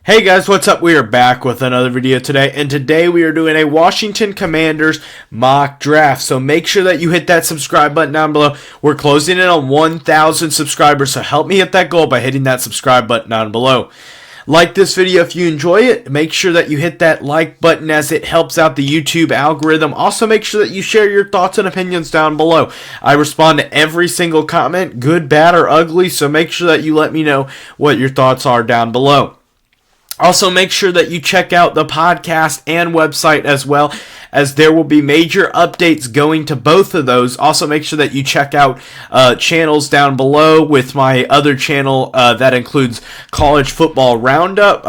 Hey guys, what's up? We are back with another video today, and today we are doing a Washington Commanders mock draft. So make sure that you hit that subscribe button down below. We're closing in on 1,000 subscribers, so help me hit that goal by hitting that subscribe button down below. Like this video if you enjoy it. Make sure that you hit that like button as it helps out the YouTube algorithm. Also, make sure that you share your thoughts and opinions down below. I respond to every single comment, good, bad, or ugly, so make sure that you let me know what your thoughts are down below. Also, make sure that you check out the podcast and website as well, as there will be major updates going to both of those. Also, make sure that you check out channels down below with my other channel that includes College Football Roundup.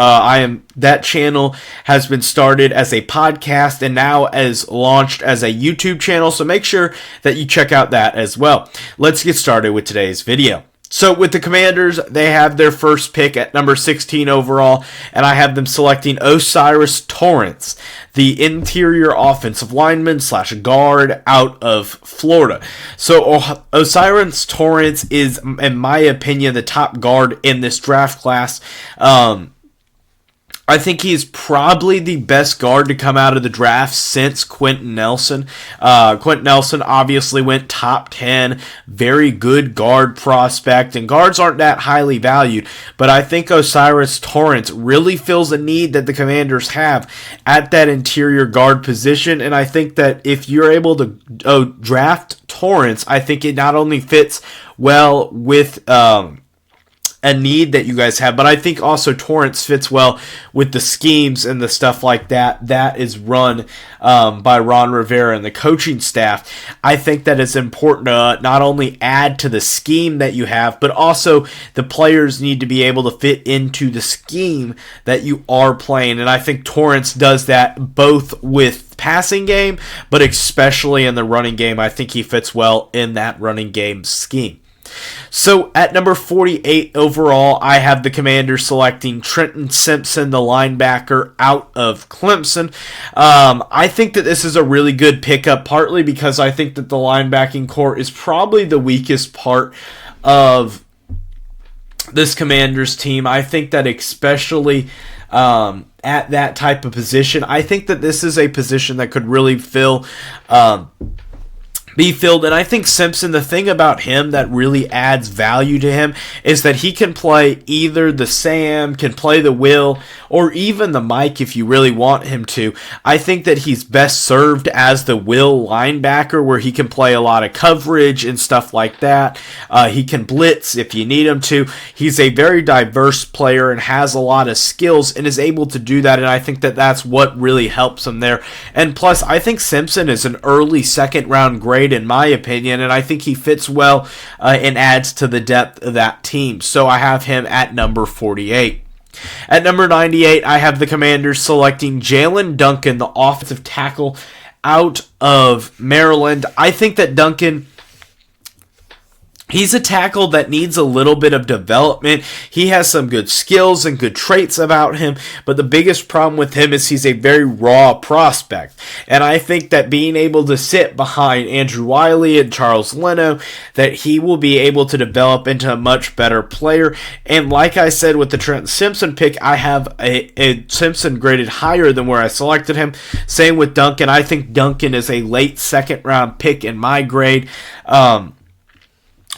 That channel has been started as a podcast and now is launched as a YouTube channel, so make sure that you check out that as well. Let's get started with today's video. So with the Commanders, they have their first pick at number 16 overall, and I have them selecting O'Cyrus Torrence, the interior offensive lineman / guard out of Florida. So O'Cyrus Torrence is, in my opinion, the top guard in this draft class. I think he's probably the best guard to come out of the draft since Quentin Nelson. Quentin Nelson obviously went top 10, very good guard prospect, and guards aren't that highly valued, but I think O'Cyrus Torrence really fills a need that the Commanders have at that interior guard position, and I think that if you're able to draft Torrence, I think it not only fits well with a need that you guys have, but I think also Torrence fits well with the schemes and the stuff like that is run by Ron Rivera and the coaching staff. I think that it's important to not only add to the scheme that you have, but also the players need to be able to fit into the scheme that you are playing, and I think Torrence does that both with passing game, but especially in the running game. I think he fits well in that running game scheme. So at number 48 overall, I have the Commanders selecting Trenton Simpson, the linebacker out of Clemson. I think that this is a really good pickup, partly because I think that the linebacking core is probably the weakest part of this Commanders team. I think that especially at that type of position, I think that this is a position that could really be filled, and I think Simpson, the thing about him that really adds value to him is that he can play either the Sam, can play the Will, or even the Mike if you really want him to. I think that he's best served as the Will linebacker, where he can play a lot of coverage and stuff like that. He can blitz if you need him to. He's a very diverse player and has a lot of skills and is able to do that, and I think that that's what really helps him there. And plus, I think Simpson is an early second-round grade in my opinion, and I think he fits well and adds to the depth of that team. So I have him at number 48. At number 98, I have the Commanders selecting Jalen Duncan, the offensive tackle out of Maryland. I think that Duncan, he's a tackle that needs a little bit of development. He has some good skills and good traits about him, but the biggest problem with him is he's a very raw prospect. And I think that being able to sit behind Andrew Wiley and Charles Leno, that he will be able to develop into a much better player. And like I said with the Trent Simpson pick, I have a Simpson graded higher than where I selected him. Same with Duncan. I think Duncan is a late second round pick in my grade.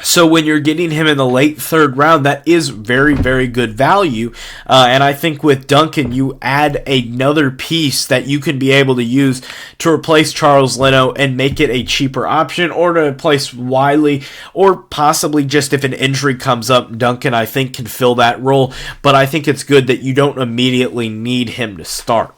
So when you're getting him in the late third round, that is very, very good value. And I think with Duncan, you add another piece that you can be able to use to replace Charles Leno and make it a cheaper option, or to replace Wiley, or possibly just if an injury comes up, Duncan, I think, can fill that role. But I think it's good that you don't immediately need him to start.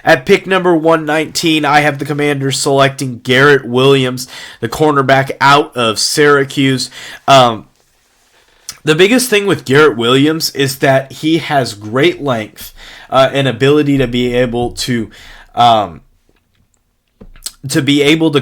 At pick number 119, I have the Commanders selecting Garrett Williams, the cornerback out of Syracuse. The biggest thing with Garrett Williams is that he has great length and ability to be able to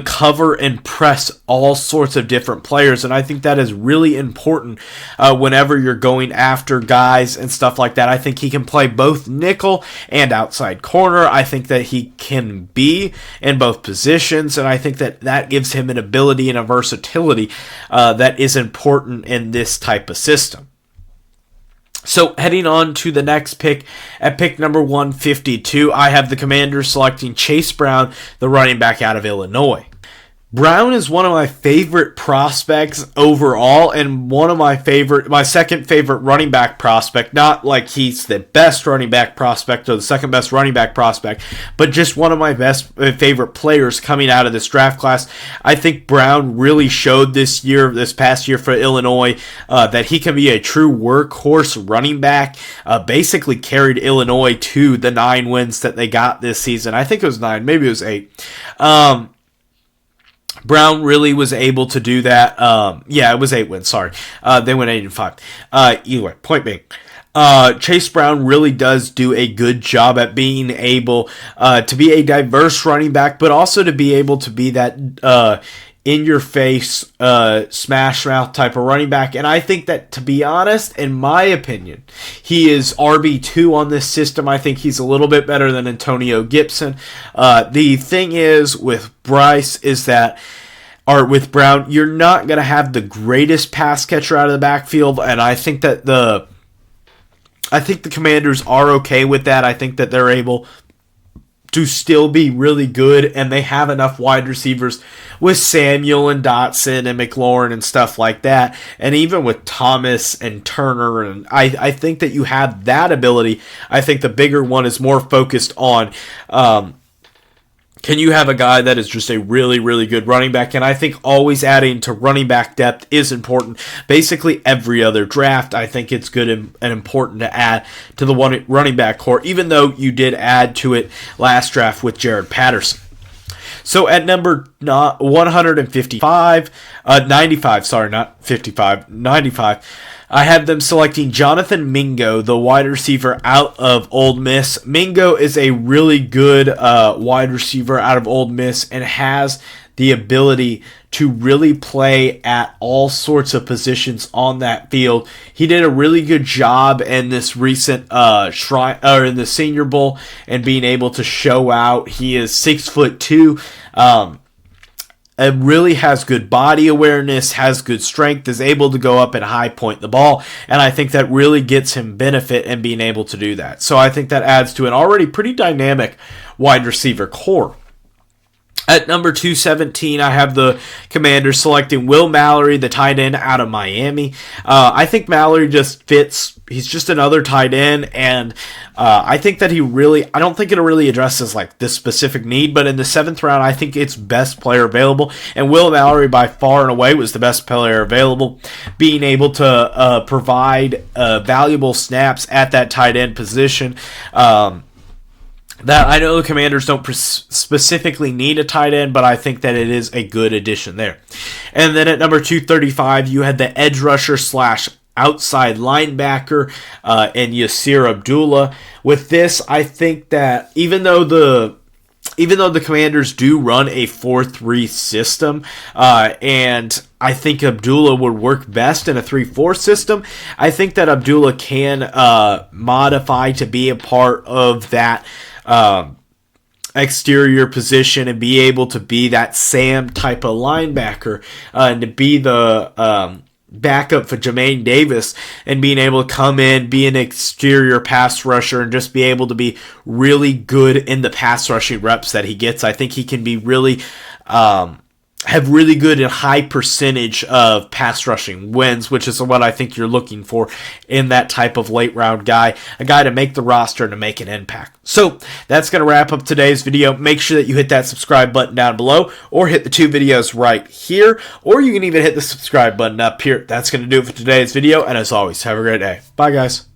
cover and press all sorts of different players, and I think that is really important whenever you're going after guys and stuff like that. I think he can play both nickel and outside corner. I think that he can be in both positions, and I think that that gives him an ability and a versatility that is important in this type of system. So heading on to the next pick, at pick number 152, I have the Commanders selecting Chase Brown, the running back out of Illinois. Brown is one of my favorite prospects overall, and my second favorite running back prospect. Not like he's the best running back prospect or the second best running back prospect, but just one of my favorite players coming out of this draft class. I think Brown really showed this past year for Illinois, that he can be a true workhorse running back. Basically carried Illinois to the 9 wins that they got this season. I think it was 9, maybe it was 8. Brown really was able to do that. Yeah, it was 8 wins. Sorry, they went 8-5. Either way, point being, Chase Brown really does do a good job at being able to be a diverse running back, but also to be able to be that in-your-face, smash mouth type of running back. And I think that, to be honest, in my opinion, he is RB2 on this system. I think he's a little bit better than Antonio Gibson. The thing is with with Brown, you're not going to have the greatest pass catcher out of the backfield, and I think that the Commanders are okay with that. I think that they're able to still be really good, and they have enough wide receivers with Samuel and Dotson and McLaurin and stuff like that, and even with Thomas and Turner, and I think that you have that ability. I think the bigger one is more focused on can you have a guy that is just a really, really good running back? And I think always adding to running back depth is important. Basically, every other draft, I think it's good and important to add to the running back core, even though you did add to it last draft with Jared Patterson. So at number 95, I have them selecting Jonathan Mingo, the wide receiver out of Ole Miss. Mingo is a really good wide receiver out of Ole Miss and has the ability to really play at all sorts of positions on that field. He did a really good job in this recent in the Senior Bowl and being able to show out. He is 6'2". It really has good body awareness, has good strength, is able to go up and high point the ball, and I think that really gets him benefit in being able to do that. So I think that adds to an already pretty dynamic wide receiver core. At number 217, I have the Commanders selecting Will Mallory, the tight end out of Miami. I think Mallory just fits. He's just another tight end, and I think that I don't think it really addresses like this specific need, but in the 7th round, I think it's best player available, and Will Mallory by far and away was the best player available, being able to provide valuable snaps at that tight end position. That I know the Commanders don't specifically need a tight end, but I think that it is a good addition there. And then at number 235, you had the edge rusher / outside linebacker and Yasir Abdullah. With this, I think that even though the Commanders do run a 4-3 system, and I think Abdullah would work best in a 3-4 system, I think that Abdullah can modify to be a part of that exterior position and be able to be that Sam type of linebacker and to be the backup for Jermaine Davis and being able to come in, be an exterior pass rusher and just be able to be really good in the pass rushing reps that he gets. I think he can be really have really good and high percentage of pass rushing wins, which is what I think you're looking for in that type of late round guy, a guy to make the roster and to make an impact. So that's going to wrap up today's video. Make sure that you hit that subscribe button down below or hit the 2 videos right here, or you can even hit the subscribe button up here. That's going to do it for today's video. And as always, have a great day. Bye, guys.